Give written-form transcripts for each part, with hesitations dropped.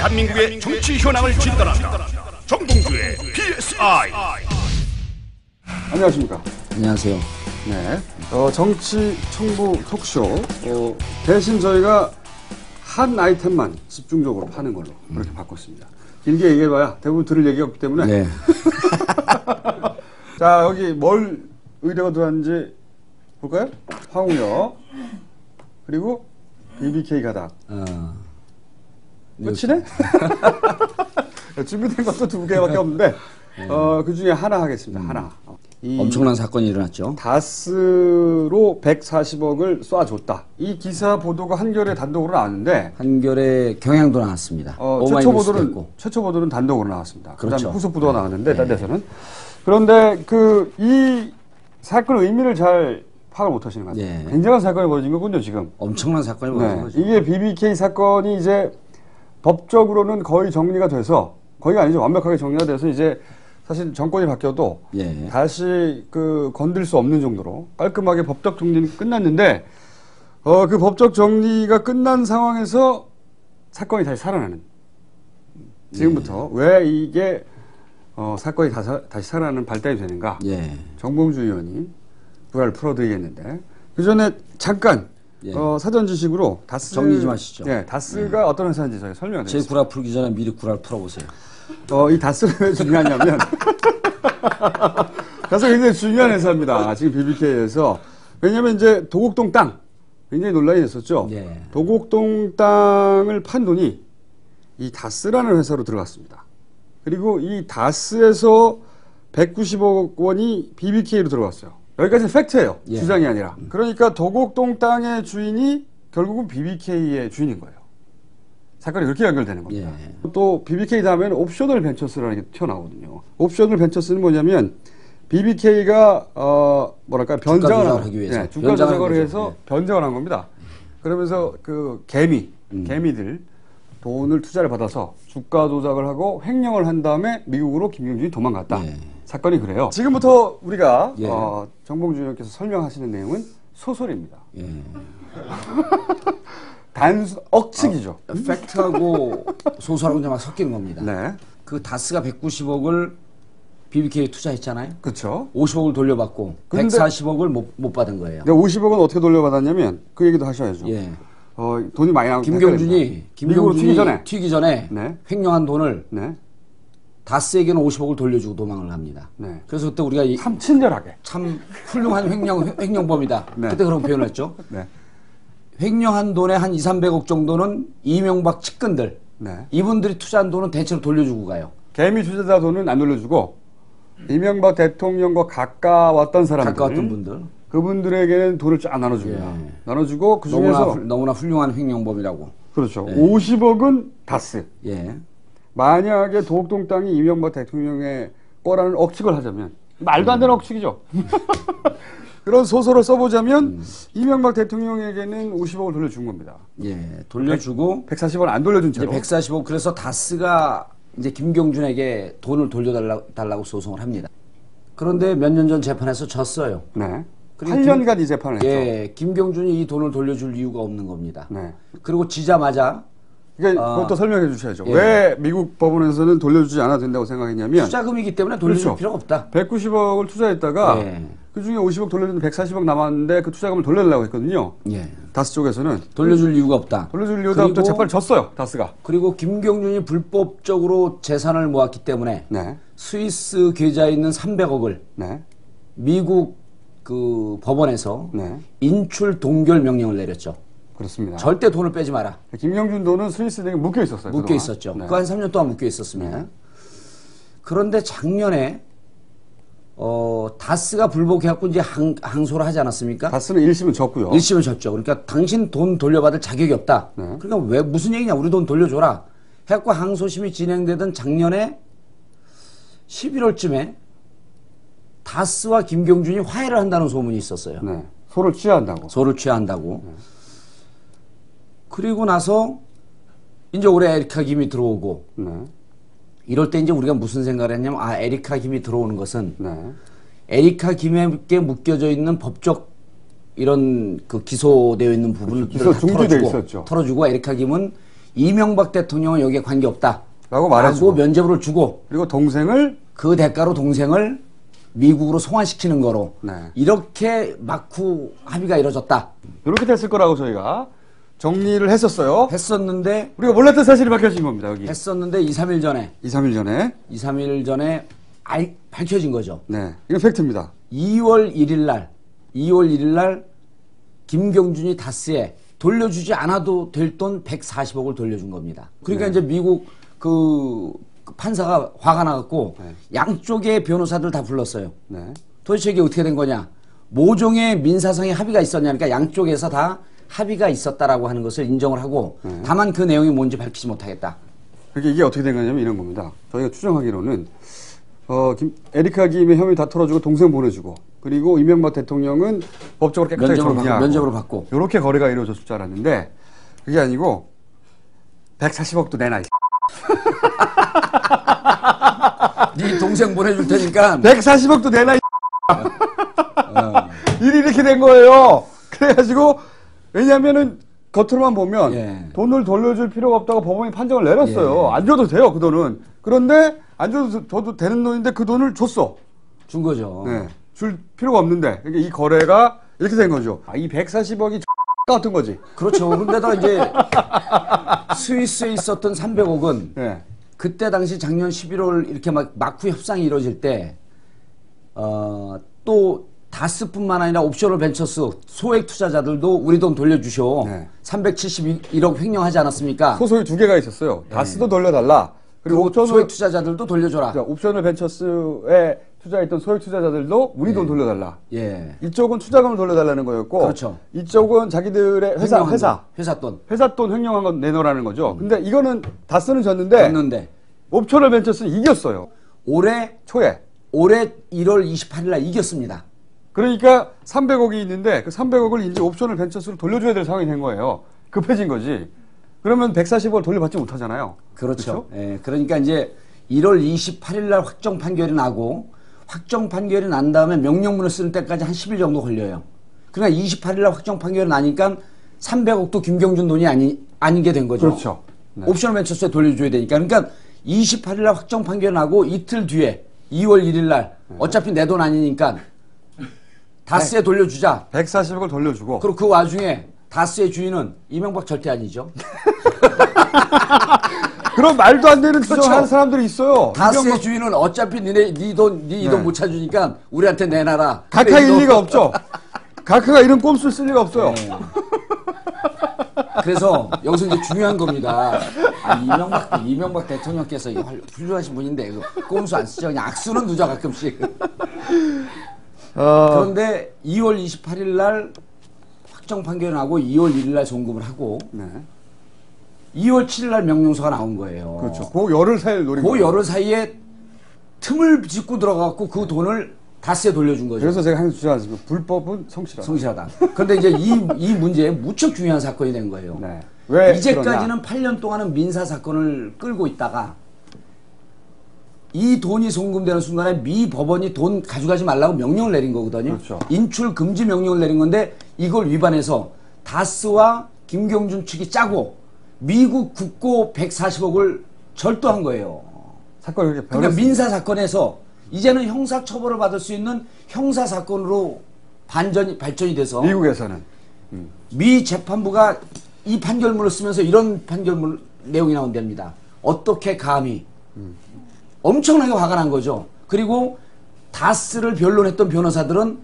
대한민국의 정치 현황을 진단한다. 정봉주의 PSI. 안녕하십니까. 안녕하세요. 네. 정치 청부 톡쇼. 대신 저희가 한 아이템만 집중적으로 파는 걸로 그렇게 바꿨습니다. 길게 얘기해봐야 대부분 들을 얘기가 없기 때문에. 네. 자, 여기 뭘 의뢰가 들어왔는지 볼까요? 황우여. 그리고 BBK 가닥. 끝이네? 준비된 것도 2개밖에 없는데, 그 중에 하나 하겠습니다. 하나. 엄청난 사건이 일어났죠. 다스로 140억을 쏴줬다. 이 기사 보도가 한겨레 단독으로 나왔는데, 한겨레 경향도 나왔습니다. 최초 보도는 단독으로 나왔습니다. 그렇죠. 그다음 후속 보도가 나왔는데, 딴 데서는. 그런데 이 사건의 의미를 잘 파악을 못 하시는 것 같아요. 네. 굉장한 사건이 벌어진 거군요, 지금. 엄청난 사건이 벌어진 거죠. 이게 BBK 사건이 이제 법적으로는 거의 정리가 돼서, 거의가 아니죠. 완벽하게 정리가 돼서 이제 사실 정권이 바뀌어도 다시 건들 수 없는 정도로 깔끔하게 법적 정리는 끝났는데, 그 법적 정리가 끝난 상황에서 사건이 다시 살아나는. 지금부터 왜 이게 사건이 다시 살아나는 발단이 되는가. 정봉주 의원이 불화를 풀어드리겠는데, 그 전에 잠깐 사전 지식으로 다스 정리 좀 하시죠. 다스가 어떤 회사인지 저희가 설명드리겠습니다. 제 구라 풀기 전에 미리 구라를 풀어보세요. 이 다스가 왜 중요하냐면 다스가 굉장히 중요한 회사입니다. 지금 BBK에서. 왜냐하면 이제 도곡동 땅 굉장히 논란이 됐었죠. 도곡동 땅을 판 돈이 이 다스라는 회사로 들어갔습니다. 그리고 이 다스에서 190억 원이 BBK로 들어갔어요. 여기까지는 팩트예요. 주장이 아니라. 그러니까 도곡동 땅의 주인이 결국은 BBK의 주인인 거예요. 사건이 그렇게 연결되는 겁니다. 또 BBK 다음에는 옵셔널 벤처스라는 게 튀어나오거든요. 옵셔널 벤처스는 뭐냐면 BBK가 변장을 하기 위해서 주가 조작을 해서 변장을 한 겁니다. 그러면서 개미들 돈을 투자를 받아서 주가 조작을 하고 횡령을 한 다음에 미국으로 김경준이 도망갔다. 사건이 그래요. 지금부터 우리가 정봉주 의원께서 설명하시는 내용은 소설입니다. 억측이죠. 팩트하고 소설하고 막 섞인 겁니다. 그 다스가 190억을 BBK에 투자했잖아요. 그렇죠. 50억을 돌려받고 140억을 못 받은 거예요. 50억은 어떻게 돌려받았냐면 그 얘기도 하셔야죠. 돈이 많이 나온 김경준이 튀기 전에 횡령한 돈을 다스에게는 50억을 돌려주고 도망을 합니다. 그래서 그때 우리가 참 친절하게 참 훌륭한 횡령범이다. 그때 그런 표현을 했죠. 횡령한 돈의 한 200~300억 정도는 이명박 측근들 이분들이 투자한 돈은 대체로 돌려주고 가요. 개미 투자자 돈은 안 돌려주고 이명박 대통령과 가까웠던 사람들, 가까웠던 분들, 그분들에게는 돈을 쫙 나눠줍니다. 나눠주고 그 중에서 너무나 훌륭한 횡령범이라고. 그렇죠. 50억은 다스. 만약에 도곡동 땅이 이명박 대통령의 거라는 억측을 하자면 말도 안 되는 억측이죠. 그런 소설을 써보자면 이명박 대통령에게는 50억을 돌려준 겁니다. 돌려주고 140원 안 돌려준 채로. 140억. 그래서 다스가 이제 김경준에게 돈을 돌려달라고 소송을 합니다. 그런데 몇 년 전 재판에서 졌어요. 8년간 이 재판을 했죠. 김경준이 이 돈을 돌려줄 이유가 없는 겁니다. 그리고 지자마자 그것도 설명해 주셔야죠. 왜 미국 법원에서는 돌려주지 않아도 된다고 생각했냐면 투자금이기 때문에 돌려줄 필요가 없다. 190억을 투자했다가 그 중에 50억 돌려주는데 140억 남았는데 그 투자금을 돌려달라고 했거든요. 다스 쪽에서는 돌려줄 이유가 없다. 돌려줄 이유가 없다. 재판을 졌어요. 다스가. 그리고 김경준이 불법적으로 재산을 모았기 때문에 스위스 계좌에 있는 300억을 미국 그 법원에서 인출 동결 명령을 내렸죠. 그렇습니다. 절대 돈을 빼지 마라. 김경준 돈은 스위스에 묶여 있었어요. 묶여 있었죠. 그 한 3년 동안 묶여 있었습니다. 그런데 작년에 다스가 불복해갖고 이제 항소를 하지 않았습니까? 다스는 1심은 졌고요. 1심은 졌죠. 그러니까 당신 돈 돌려받을 자격이 없다. 그러니까 왜 무슨 얘기냐? 우리 돈 돌려줘라. 해갖고 항소심이 진행되던 작년에 11월쯤에 다스와 김경준이 화해를 한다는 소문이 있었어요. 소를 취한다고. 소를 취한다고. 그리고 나서 이제 올해 에리카 김이 들어오고 이럴 때 이제 우리가 무슨 생각을 했냐면 에리카 김이 들어오는 것은 에리카 김에게 묶여져 있는 법적 이런 그 기소되어 있는 부분을 기소 중지되어 있었죠. 털어주고 에리카 김은 이명박 대통령은 여기에 관계없다. 라고 말해주고 면죄부를 주고 그리고 동생을 그 대가로 동생을 미국으로 송환시키는 거로 네. 이렇게 막후 합의가 이루어졌다. 이렇게 됐을 거라고 저희가 정리를 했었어요. 했었는데 우리가 몰랐던 사실이 밝혀진 겁니다. 여기. 했었는데 2, 3일 전에 2, 3일 전에 밝혀진 거죠. 네. 이거 팩트입니다. 2월 1일 날 김경준이 다스에 돌려주지 않아도 될 돈 140억을 돌려준 겁니다. 그러니까 네. 이제 미국 그 판사가 화가 나갖고 네. 양쪽의 변호사들 다 불렀어요. 네. 도대체 이게 어떻게 된 거냐? 모종의 민사상의 합의가 있었냐? 그러니까 양쪽에서 다 합의가 있었다라고 하는 것을 인정을 하고 네. 다만 그 내용이 뭔지 밝히지 못하겠다. 그러니까 이게 어떻게 된 거냐면 이런 겁니다. 저희가 추정하기로는 에리카 김의 혐의 다 털어주고 동생 보내주고 그리고 이명박 대통령은 법적으로 깨끗하게 정리하고 면접으로 받고 이렇게 거래가 이루어졌을 줄 알았는데 그게 아니고 140억도 내놔. 네 동생 보내줄 테니까 140억도 내놔. 일이 이렇게 된 거예요. 그래가지고 왜냐면은 겉으로만 보면 예. 돈을 돌려줄 필요가 없다고 법원이 판정을 내렸어요. 예. 안 줘도 돼요, 그 돈은. 그런데 안 줘도 되는 돈인데 그 돈을 줬어. 준 거죠. 네. 줄 필요가 없는데. 그러니까 이 거래가 이렇게 된 거죠. 이 140억이 같은 거지. 그렇죠. 근데다 이제 스위스에 있었던 300억은 네. 그때 당시 작년 11월 이렇게 막 막후 협상이 이루어질 때 또 다스뿐만 아니라 옵셔널 벤처스 소액 투자자들도 우리 돈 돌려주셔. 네. 371억 횡령하지 않았습니까? 소속이 두 개가 있었어요. 다스도 돌려달라. 그리고 소액 투자자들도 돌려줘라. 그러니까 옵셔널 벤처스에 투자했던 소액 투자자들도 우리 돈 돌려달라. 예. 이쪽은 투자금을 돌려달라는 거였고, 그렇죠. 이쪽은 자기들의 회사 돈 횡령한 건 내놓으라는 거죠. 근데 이거는 다스는 졌는데 옵셔널 벤처스는 이겼어요. 올해 1월 28일 날 이겼습니다. 그러니까 300억이 있는데 그 300억을 이제 옵셔널 벤처스로 돌려줘야 될 상황이 된 거예요. 급해진 거지. 그러면 140억을 돌려받지 못하잖아요. 그렇죠. 예, 그러니까 이제 1월 28일 날 확정 판결이 나고 확정 판결이 난 다음에 명령문을 쓸 때까지 한 10일 정도 걸려요. 그러니까 28일 날 확정 판결이 나니까 300억도 김경준 돈이 아니게 된 거죠. 그렇죠. 네. 옵셔널 벤처스에 돌려줘야 되니까. 그러니까 28일 날 확정 판결이 나고 이틀 뒤에 2월 1일 날 어차피 내 돈 아니니까 다스에 돌려주자. 140억을 돌려주고. 그리고 그 와중에 다스의 주인은 이명박 절대 아니죠. 그런 말도 안 되는 그렇죠. 주장을 하는 사람들이 있어요. 다스의 주인은 어차피 네 돈 못 찾으니까 우리한테 내놔라. 각하 일리가 없죠. 각하가 이런 꼼수를 쓸 리가 없어요. 네. 그래서 여기서 이제 중요한 겁니다. 이명박 대통령께서 훌륭하신 분인데 꼼수 안 쓰죠. 그냥 악수는 누자 가끔씩. 그런데 2월 28일 날 확정 판결이 나고 2월 1일 날 송금을 하고 네. 2월 7일 날 명령서가 나온 거예요. 그렇죠. 그 열흘 사이를 노린 거예요. 그 열흘 사이에 틈을 짚고 들어가고 그 돈을 다스에 돌려준 거죠. 그래서 제가 항상 주장하습니다. 불법은 성실하다. 성실하다. 그런데 이제 이 문제에 무척 중요한 사건이 된 거예요. 네. 왜 이제까지는 8년 동안은 민사 사건을 끌고 있다가 이 돈이 송금되는 순간에 미 법원이 돈 가져가지 말라고 명령을 내린 거거든요. 그렇죠. 인출 금지 명령을 내린 건데 이걸 위반해서 다스와 김경준 측이 짜고 미국 국고 140억을 절도한 거예요. 사건이 그렇게 그러니까 민사 사건에서 이제는 형사 처벌을 받을 수 있는 형사 사건으로 발전이 돼서 미국에서는 미 재판부가 이 판결문을 쓰면서 이런 판결문 내용이 나온답니다. 어떻게 감히 엄청나게 화가 난 거죠. 그리고 다스를 변론했던 변호사들은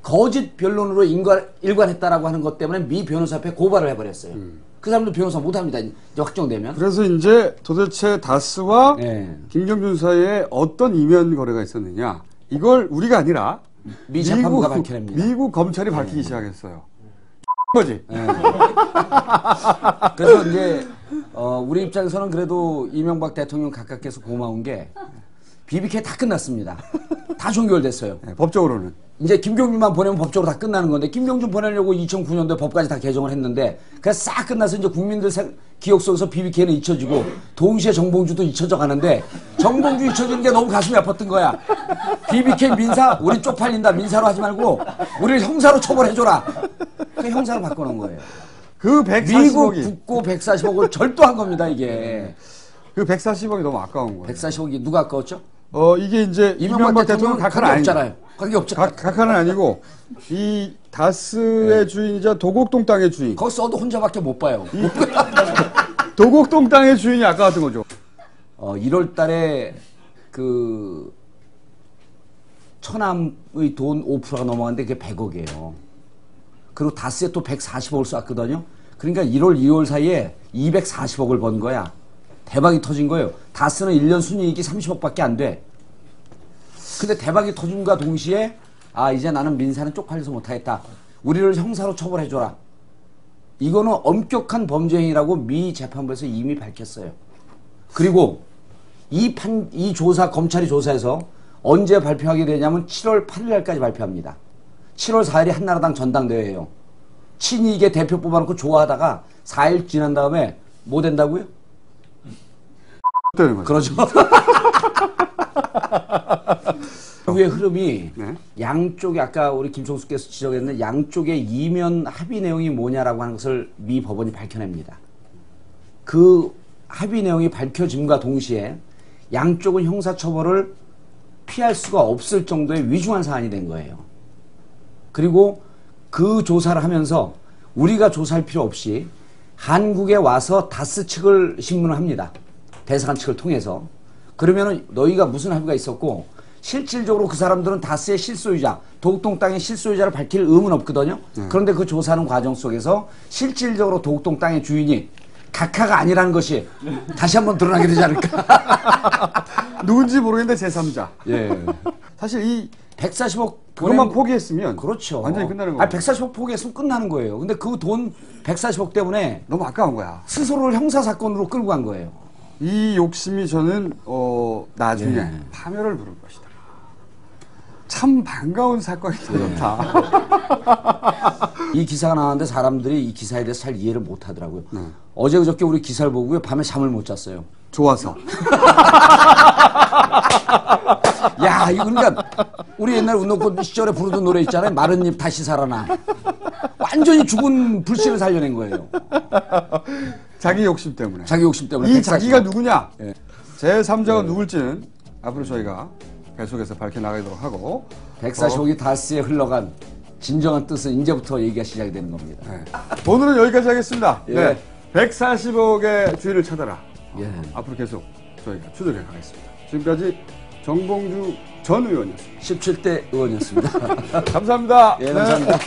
거짓 변론으로 일관했다라고 하는 것 때문에 미 변호사 앞에 고발을 해버렸어요. 그 사람도 변호사 못합니다. 이제 확정되면. 그래서 이제 도대체 다스와 네. 김경준 사이에 어떤 이면 거래가 있었느냐 이걸 우리가 아니라 미 재판부가 밝혀냅니다. 미국 검찰이 밝히기 시작했어요. 거지. 네. 그래서 이제 우리 입장에서는 그래도 이명박 대통령 각각께서 고마운 게 BBK 다 끝났습니다. 다 종결됐어요. 네, 법적으로는. 이제 김경준만 보내면 법적으로 다 끝나는 건데 김경준 보내려고 2009년도에 법까지 다 개정을 했는데 그래서 싹 끝나서 이제 국민들 기억 속에서 BBK는 잊혀지고 동시에 정봉주도 잊혀져 가는데 정봉주 잊혀지는 게 너무 가슴이 아팠던 거야. BBK 민사 우리 쪽팔린다. 민사로 하지 말고 우리를 형사로 처벌해줘라. 그 형사로 바꿔놓은 거예요. 그 미국 140억이 국고 140억을 절도한 겁니다, 이게. 그 140억이 너무 아까운 거예요. 140억이 누가 아까웠죠? 이게 이제 이명박 대통령 각하는 없잖아요. 관계 없잖아요. 각하는 아니고 이 다스의 주인이자 도곡동 땅의 주인. 거기 써도 혼자밖에 못 봐요. 도곡동 땅의 주인이 아까웠던 거죠. 1월 달에 그 천암의 돈 5%가 넘어갔는데 그게 100억이에요. 그리고 다스에 또 140억을 쐈거든요. 그러니까 1월, 2월 사이에 240억을 번 거야. 대박이 터진 거예요. 다스는 1년 순이익이 30억밖에 안 돼. 근데 대박이 터진과 동시에 이제 나는 민사는 쪽팔려서 못하겠다. 우리를 형사로 처벌해줘라. 이거는 엄격한 범죄 행위라고 미 재판부에서 이미 밝혔어요. 그리고 이 조사, 검찰이 조사해서 언제 발표하게 되냐면 7월 8일 날까지 발표합니다. 7월 4일이 한나라당 전당대회예요. 친이익의 대표 뽑아놓고 좋아하다가 4일 지난 다음에 뭐 된다고요? 그러죠. 후의 흐름이 네. 양쪽에 아까 우리 김총수께서 지적했는데 양쪽의 이면 합의 내용이 뭐냐라고 하는 것을 미 법원이 밝혀냅니다. 그 합의 내용이 밝혀짐과 동시에 양쪽은 형사처벌을 피할 수가 없을 정도의 위중한 사안이 된 거예요. 그리고 그 조사를 하면서 우리가 조사할 필요 없이 한국에 와서 다스 측을 신문을 합니다. 대사관 측을 통해서. 그러면은 너희가 무슨 합의가 있었고 실질적으로 그 사람들은 다스의 실소유자, 도곡동 땅의 실소유자를 밝힐 의무는 없거든요. 그런데 그 조사하는 과정 속에서 실질적으로 도곡동 땅의 주인이 각하가 아니라는 것이 다시 한번 드러나게 되지 않을까. 누군지 모르겠는데 제3자. 예. 사실 이 140억 그것만 포기했으면 그렇죠. 완전히 끝나는 거예요. 140억 포기했으면 끝나는 거예요. 근데 그 돈 140억 때문에 너무 아까운 거야. 스스로를 형사사건으로 끌고 간 거예요. 이 욕심이 저는 나중에 예. 파멸을 부를 것이다. 참 반가운 사건이 되었다. 이 기사가 나왔는데 사람들이 이 기사에 대해서 잘 이해를 못 하더라고요. 어제 그저께 우리 기사를 보고요. 밤에 잠을 못 잤어요. 좋아서. 야, 이거 그러니까 우리 옛날 운동권 시절에 부르던 노래 있잖아요. 마른 잎 다시 살아나. 완전히 죽은 불씨를 살려낸 거예요. 자기 욕심 때문에. 자기 욕심 때문에. 이 자기가 누구냐? 예. 제3자가 누굴지는 앞으로 저희가 계속해서 밝혀나가도록 하고 140억이 다스에 흘러간 진정한 뜻은 이제부터 얘기가 시작이 되는 겁니다. 네. 오늘은 여기까지 하겠습니다. 예. 네. 140억의 주인을 찾아라. 예. 앞으로 계속 저희가 추적해 가겠습니다. 지금까지 정봉주 전 의원이었습니다. 17대 의원이었습니다. 감사합니다. 예, 감사합니다.